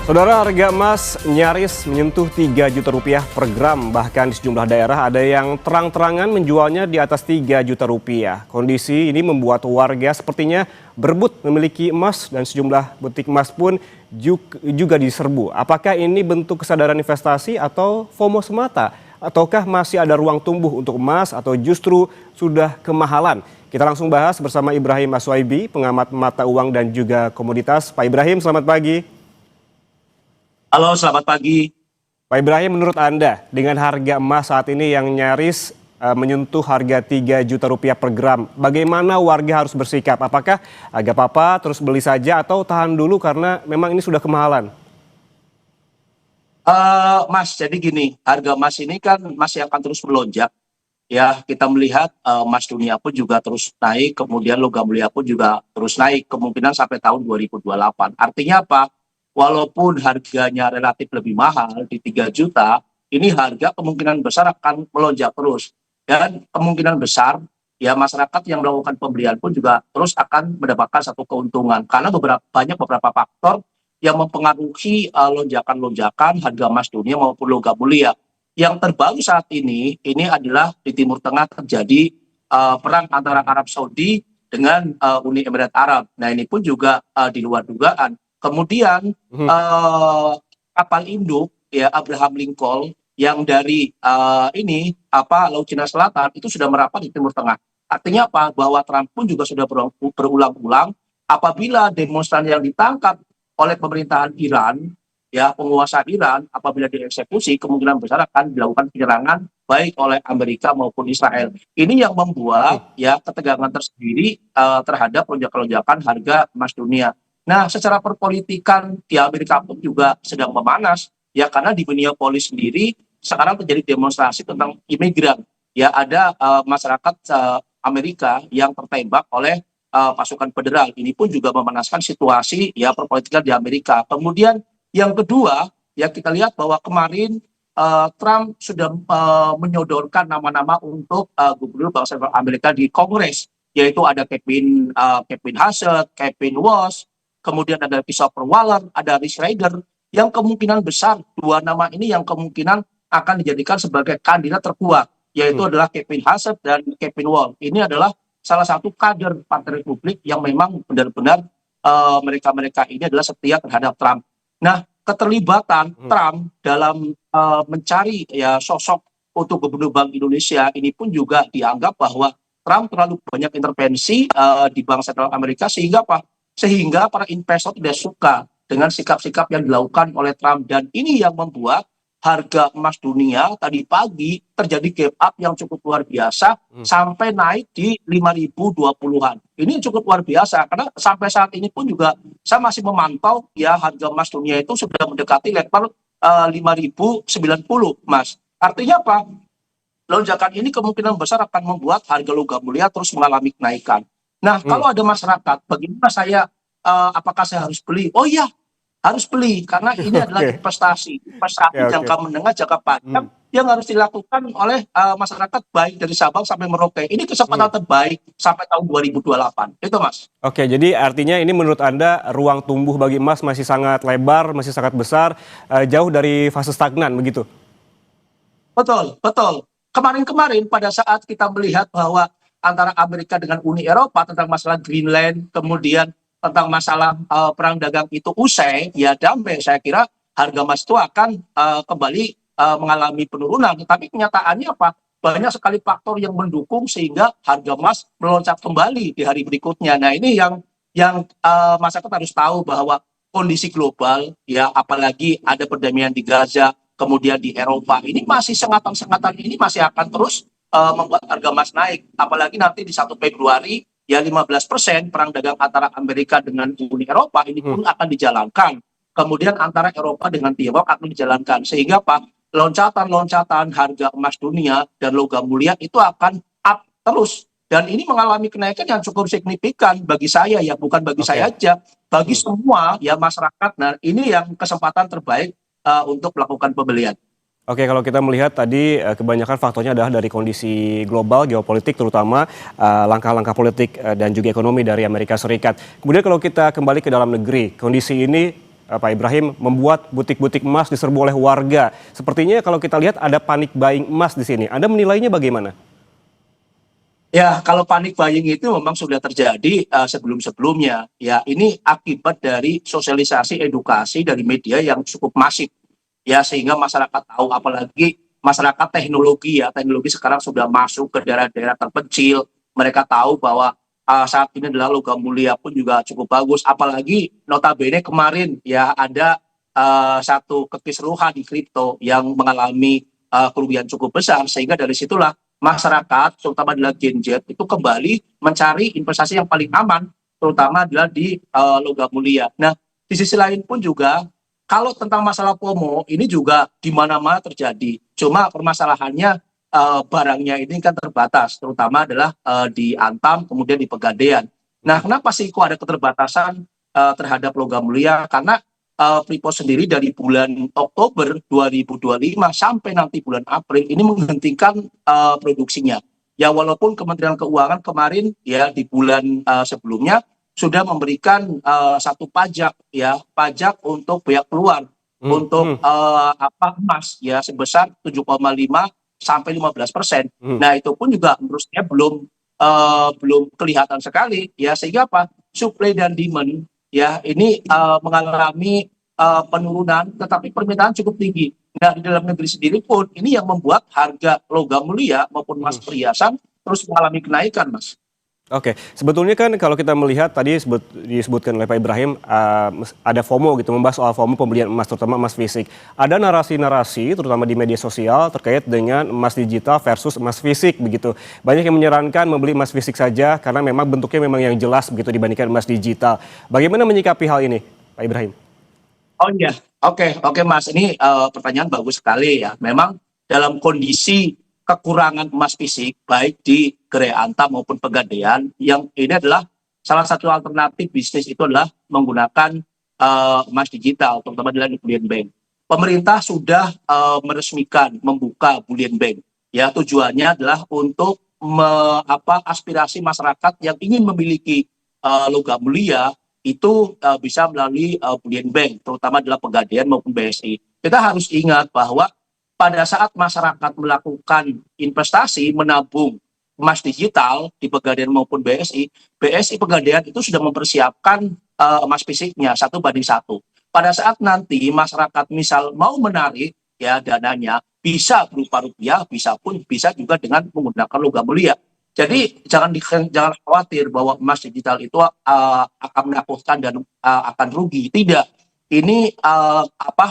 Saudara, harga emas nyaris menyentuh 3 juta rupiah per gram. Bahkan di sejumlah daerah ada yang terang-terangan menjualnya di atas 3 juta rupiah. Kondisi ini membuat warga sepertinya berebut memiliki emas dan sejumlah butik emas pun juga diserbu. Apakah ini bentuk kesadaran investasi atau FOMO semata? Ataukah masih ada ruang tumbuh untuk emas atau justru sudah kemahalan? Kita langsung bahas bersama Ibrahim Aswaibi, pengamat mata uang dan juga komoditas. Pak Ibrahim, selamat pagi. Halo, selamat pagi. Pak Ibrahim, menurut Anda dengan harga emas saat ini yang nyaris menyentuh harga 3 juta rupiah per gram, bagaimana warga harus bersikap? Apakah agak apa-apa terus beli saja atau tahan dulu karena memang ini sudah kemahalan? Mas, jadi gini, harga emas ini kan masih akan terus melonjak. Ya, kita melihat emas dunia pun juga terus naik, kemudian logam mulia pun juga terus naik, kemungkinan sampai tahun 2028. Artinya apa? Walaupun harganya relatif lebih mahal di 3 juta, ini harga kemungkinan besar akan melonjak terus. Dan kemungkinan besar ya masyarakat yang melakukan pembelian pun juga terus akan mendapatkan satu keuntungan. Karena banyak beberapa faktor yang mempengaruhi lonjakan-lonjakan harga emas dunia maupun logam mulia. Yang terbaru saat ini adalah di Timur Tengah terjadi perang antara Arab Saudi dengan Uni Emirat Arab. Nah, ini pun juga di luar dugaan. Kemudian kapal induk ya Abraham Lincoln yang dari Laut Cina Selatan itu sudah merapat di Timur Tengah. Artinya apa? Bahwa Trump pun juga sudah berulang-ulang apabila demonstran yang ditangkap oleh pemerintahan Iran, ya penguasa Iran, apabila dieksekusi kemungkinan besar akan dilakukan penyerangan baik oleh Amerika maupun Israel. Ini yang membuat ya ketegangan tersendiri terhadap lonjakan-lonjakan harga emas dunia. Nah, secara perpolitikan di Amerika pun juga sedang memanas, ya karena di Minneapolis sendiri sekarang terjadi demonstrasi tentang imigran. Ya ada masyarakat Amerika yang tertembak oleh pasukan federal. Ini pun juga memanaskan situasi ya perpolitikan di Amerika. Kemudian yang kedua, ya kita lihat bahwa kemarin Trump sudah menyodorkan nama-nama untuk gubernur Bank Sentral Amerika di Kongres, yaitu ada Kevin Hassett, Kevin Walsh, kemudian ada Christopher Waller, ada Rich Rider, yang kemungkinan besar dua nama ini yang kemungkinan akan dijadikan sebagai kandidat terkuat, yaitu adalah Kevin Hassett dan Kevin Walsh. Ini adalah salah satu kader Partai Republik yang memang benar-benar mereka-mereka ini adalah setia terhadap Trump. Nah, keterlibatan Trump dalam mencari ya sosok untuk gubernur Bank Indonesia ini pun juga dianggap bahwa Trump terlalu banyak intervensi di Bank Sentral Amerika sehingga para investor tidak suka dengan sikap-sikap yang dilakukan oleh Trump, dan ini yang membuat harga emas dunia tadi pagi terjadi gap up yang cukup luar biasa sampai naik di 5.020-an. Ini cukup luar biasa karena sampai saat ini pun juga saya masih memantau ya harga emas dunia itu sudah mendekati level 5.090, Mas. Artinya apa? Lonjakan ini kemungkinan besar akan membuat harga logam mulia terus mengalami kenaikan. Nah, kalau ada masyarakat, bagaimana apakah saya harus beli? Oh iya, harus beli karena ini adalah investasi jangka menengah, jangka panjang yang harus dilakukan oleh masyarakat baik dari Sabang sampai Merauke. Ini kesempatan terbaik sampai tahun 2028. Itu, Mas. Oke, jadi artinya ini menurut Anda ruang tumbuh bagi emas masih sangat lebar, masih sangat besar, jauh dari fase stagnan begitu? Betul, betul. Kemarin-kemarin pada saat kita melihat bahwa antara Amerika dengan Uni Eropa tentang masalah Greenland, kemudian tentang masalah perang dagang itu usai, ya damai, saya kira harga emas itu akan kembali mengalami penurunan. Tapi kenyataannya apa? Banyak sekali faktor yang mendukung sehingga harga emas melonjak kembali di hari berikutnya. Nah, ini yang masyarakat harus tahu bahwa kondisi global, ya apalagi ada perdamaian di Gaza, kemudian di Eropa, ini masih sengatan-sengatan ini masih akan terus membuat harga emas naik. Apalagi nanti di 1 Februari ya 15% perang dagang antara Amerika dengan Uni Eropa ini pun akan dijalankan. Kemudian antara Eropa dengan Tiongkok akan dijalankan. Sehingga loncatan-loncatan harga emas dunia dan logam mulia itu akan up terus. Dan ini mengalami kenaikan yang cukup signifikan bagi saya ya, bukan bagi saya aja, bagi semua ya masyarakat. Nah, ini yang kesempatan terbaik untuk melakukan pembelian. Oke, kalau kita melihat tadi kebanyakan faktornya adalah dari kondisi global, geopolitik terutama langkah-langkah politik dan juga ekonomi dari Amerika Serikat. Kemudian kalau kita kembali ke dalam negeri, kondisi ini Pak Ibrahim, membuat butik-butik emas diserbu oleh warga. Sepertinya kalau kita lihat ada panic buying emas di sini. Anda menilainya bagaimana? Ya, kalau panik buying itu memang sudah terjadi sebelum-sebelumnya. Ya, ini akibat dari sosialisasi edukasi dari media yang cukup masif. Ya, sehingga masyarakat tahu, apalagi masyarakat teknologi ya, teknologi sekarang sudah masuk ke daerah-daerah terpencil. Mereka tahu bahwa saat ini adalah logam mulia pun juga cukup bagus. Apalagi notabene kemarin ya ada satu kekisruhan di kripto yang mengalami kerugian cukup besar, sehingga dari situlah masyarakat, terutama adalah Gen Z, itu kembali mencari investasi yang paling aman, terutama adalah di logam mulia. Nah, di sisi lain pun juga, kalau tentang masalah FOMO, ini juga di mana-mana terjadi. Cuma permasalahannya barangnya ini kan terbatas, terutama adalah di Antam, kemudian di Pegadaian. Nah, kenapa sih kok ada keterbatasan terhadap logam mulia? Karena Freeport sendiri dari bulan Oktober 2025 sampai nanti bulan April ini menghentikan produksinya. Ya, walaupun Kementerian Keuangan kemarin ya di bulan sebelumnya sudah memberikan satu pajak ya, pajak untuk pihak luar untuk emas ya sebesar 7,5 sampai 15%. Nah, itu pun juga menurut saya belum kelihatan sekali ya, sehingga apa? Supply dan demand ya ini mengalami penurunan, tetapi permintaan cukup tinggi. Nah, di dalam negeri sendiri pun ini yang membuat harga logam mulia maupun emas perhiasan terus mengalami kenaikan, Mas. Oke, sebetulnya kan kalau kita melihat tadi disebutkan oleh Pak Ibrahim, ada FOMO gitu, membahas soal FOMO pembelian emas, terutama emas fisik. Ada narasi-narasi, terutama di media sosial, terkait dengan emas digital versus emas fisik begitu. Banyak yang menyarankan membeli emas fisik saja, karena memang bentuknya memang yang jelas begitu dibandingkan emas digital. Bagaimana menyikapi hal ini, Pak Ibrahim? Oh iya, oke Mas, ini pertanyaan bagus sekali ya. Memang dalam kondisi kekurangan emas fisik, baik di Gerai Antam maupun Pegadaian, yang ini adalah salah satu alternatif bisnis itu adalah menggunakan emas digital, terutama dalam bullion bank. Pemerintah sudah meresmikan membuka bullion bank. Ya, tujuannya adalah untuk aspirasi masyarakat yang ingin memiliki logam mulia itu bisa melalui bullion bank, terutama adalah Pegadaian maupun BSI. Kita harus ingat bahwa pada saat masyarakat melakukan investasi menabung emas digital di Pegadaian maupun BSI, BSI Pegadaian itu sudah mempersiapkan emas fisiknya 1:1. Pada saat nanti masyarakat misal mau menarik ya dananya, bisa berupa rupiah, bisa juga dengan menggunakan logam mulia. Jadi jangan khawatir bahwa emas digital itu akan menakutkan dan akan rugi. Tidak. Ini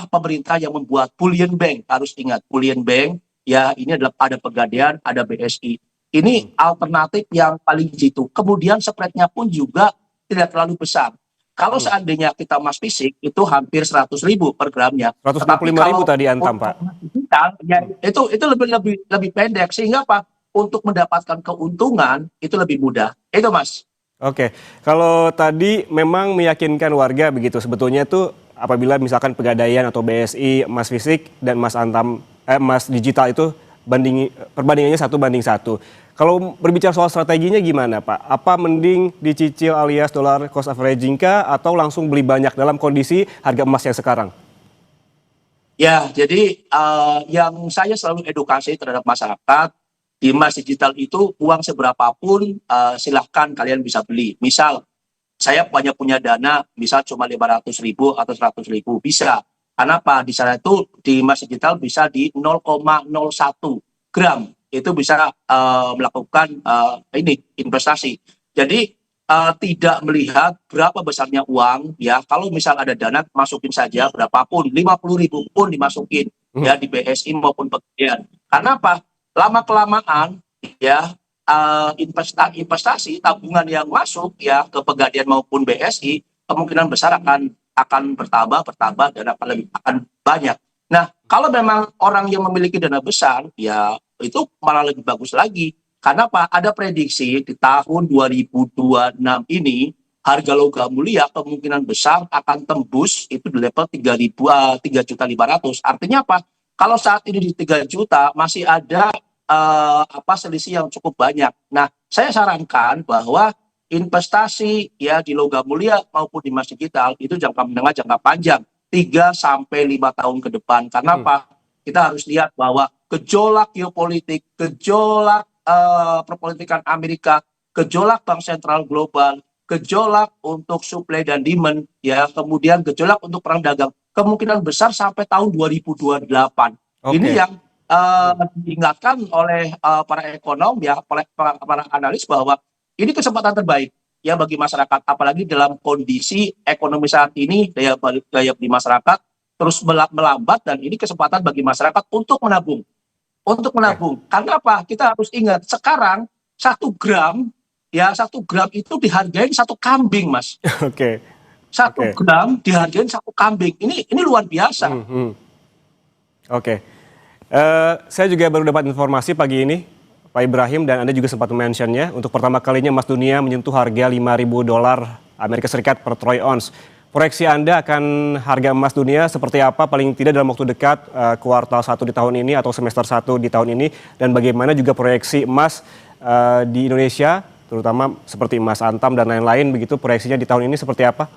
pemerintah yang membuat bullion bank, harus ingat bullion bank ya, ini adalah ada Pegadaian, ada BSI. Ini alternatif yang paling jitu. Kemudian spreadnya pun juga tidak terlalu besar. Kalau seandainya kita emas fisik itu hampir 100.000 per gramnya. 125.000 tadi Antam, Pak. Digital, ya, itu lebih pendek, sehingga apa? Untuk mendapatkan keuntungan itu lebih mudah. Itu Mas. Oke, kalau tadi memang meyakinkan warga begitu, sebetulnya tuh apabila misalkan Pegadaian atau BSI emas fisik dan emas Antam emas digital itu perbandingannya 1:1. Kalau berbicara soal strateginya gimana, Pak? Apa mending dicicil alias dollar cost averaging kah atau langsung beli banyak dalam kondisi harga emas yang sekarang? Ya, jadi yang saya selalu edukasi terhadap masyarakat, di emas digital itu uang seberapapun silahkan kalian bisa beli. Misal saya punya dana, misal cuma 500.000 atau 100.000, bisa. Karena apa? Di sana itu di emas digital bisa di 0,01 gram itu bisa melakukan ini investasi. Jadi tidak melihat berapa besarnya uang ya. Kalau misal ada dana, masukin saja berapapun, 50.000 pun dimasukin ya di BSI maupun Pegadaian. Karena apa? Lama kelamaan ya investasi tabungan yang masuk ya ke Pegadaian maupun BSI kemungkinan besar akan bertambah dan akan banyak. Nah, kalau memang orang yang memiliki dana besar ya itu malah lebih bagus lagi. Karena apa? Ada prediksi di tahun 2026 ini harga logam mulia kemungkinan besar akan tembus itu di level 3.500.000. Artinya apa? Kalau saat ini di 3 juta masih ada selisih yang cukup banyak. Nah, saya sarankan bahwa investasi ya di logam mulia maupun di emas digital itu jangka menengah, jangka panjang 3 sampai 5 tahun ke depan. Karena apa? Kita harus lihat bahwa gejolak geopolitik, gejolak perpolitikan Amerika, gejolak bank sentral global, gejolak untuk supply dan demand, ya, kemudian gejolak untuk perang dagang, kemungkinan besar sampai tahun 2028. Ini Oke. yang diingatkan oleh para ekonom, ya, oleh para analis bahwa ini kesempatan terbaik ya bagi masyarakat, apalagi dalam kondisi ekonomi saat ini, daya beli masyarakat terus melambat, dan ini kesempatan bagi masyarakat untuk menabung. Untuk Oke. menabung. Karena apa? Kita harus ingat sekarang 1 gram, ya, 1 gram itu dihargain 1 kambing, Mas. Oke. Satu Oke. gram dihargain 1 kambing. Ini luar biasa. Oke. Saya juga baru dapat informasi pagi ini, Pak Ibrahim, dan Anda juga sempat mention-nya, untuk pertama kalinya emas dunia menyentuh harga $5.000 Amerika Serikat per troy ounce. Proyeksi Anda akan harga emas dunia seperti apa paling tidak dalam waktu dekat, kuartal 1 di tahun ini atau semester 1 di tahun ini, dan bagaimana juga proyeksi emas di Indonesia, terutama seperti emas antam dan lain-lain, begitu proyeksinya di tahun ini seperti apa?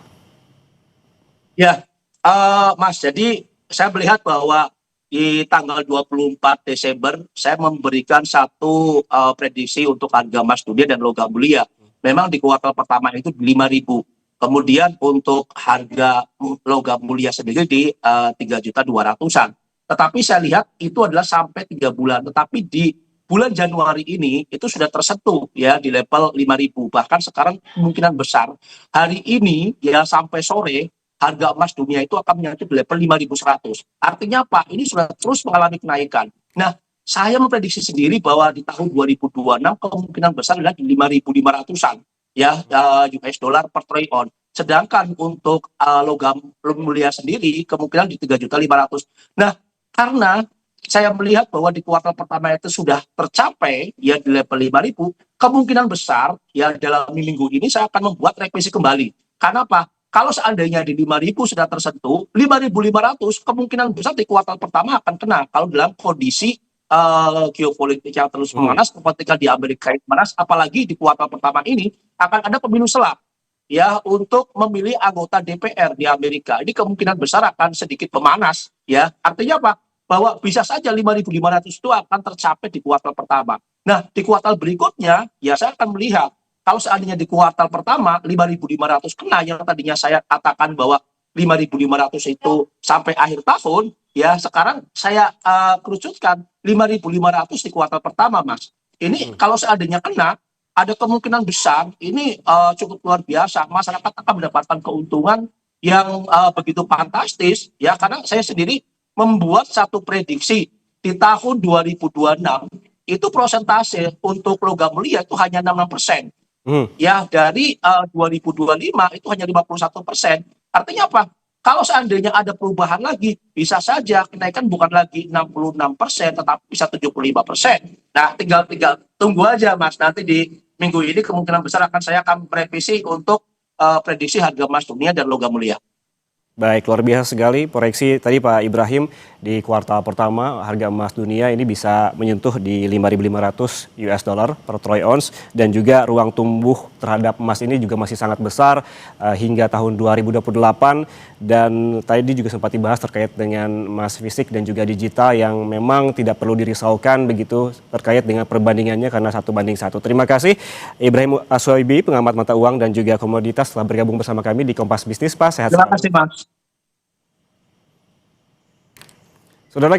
Ya, Mas, jadi saya melihat bahwa di tanggal 24 Desember saya memberikan satu prediksi untuk harga emas dunia dan logam mulia. Memang di kuartal pertama itu di 5.000. Kemudian untuk harga logam mulia sendiri di 3.200.000-an. Tetapi saya lihat itu adalah sampai 3 bulan. Tetapi di bulan Januari ini itu sudah tersentuh ya di level 5.000. Bahkan sekarang kemungkinan besar hari ini ya sampai sore harga emas dunia itu akan menyentuh di level 5.100. Artinya apa? Ini sudah terus mengalami kenaikan. Nah, saya memprediksi sendiri bahwa di tahun 2026 kemungkinan besar adalah di 5.500-an ya, US dollar per troy ounce. Sedangkan untuk logam mulia sendiri kemungkinan di 3.500.000. Nah, karena saya melihat bahwa di kuartal pertama itu sudah tercapai ya di level 5.000, kemungkinan besar ya dalam minggu ini saya akan membuat revisi kembali. Karena apa? Kalau seandainya di 5.000 sudah tersentuh, 5.500 kemungkinan besar di kuartal pertama akan kena kalau dalam kondisi geopolitik yang terus memanas, ketika di Amerika itu panas, apalagi di kuartal pertama ini akan ada pemilu selak ya untuk memilih anggota DPR di Amerika. Ini kemungkinan besar akan sedikit pemanas ya. Artinya apa? Bahwa bisa saja 5.500 itu akan tercapai di kuartal pertama. Nah, di kuartal berikutnya ya saya akan melihat kalau seandainya di kuartal pertama 5.500 kena, yang tadinya saya katakan bahwa 5.500 itu sampai akhir tahun, ya sekarang saya kerucutkan 5.500 di kuartal pertama, Mas. Ini kalau seandainya kena, ada kemungkinan besar ini cukup luar biasa. Masyarakat akan mendapatkan keuntungan yang begitu fantastis, ya, karena saya sendiri membuat satu prediksi di tahun 2026 itu prosentase untuk logam mulia itu hanya 6%. Ya, dari 2025 itu hanya 51%. Artinya apa? Kalau seandainya ada perubahan lagi, bisa saja kenaikan bukan lagi 66%, tetapi bisa 75%. Nah, tinggal tunggu aja, Mas. Nanti di minggu ini kemungkinan besar saya akan merevisi untuk prediksi harga emas dunia dan logam mulia. Baik, luar biasa sekali proyeksi tadi Pak Ibrahim di kuartal pertama harga emas dunia ini bisa menyentuh di 5.500 US dollar per troy ounce, dan juga ruang tumbuh terhadap emas ini juga masih sangat besar hingga tahun 2028, dan tadi juga sempat dibahas terkait dengan emas fisik dan juga digital yang memang tidak perlu dirisaukan begitu terkait dengan perbandingannya karena 1:1. Terima kasih Ibrahim Aswabi, pengamat mata uang dan juga komoditas, telah bergabung bersama kami di Kompas Bisnis. Pak, sehat Terima selalu. kasih, Mas. Saudara, kita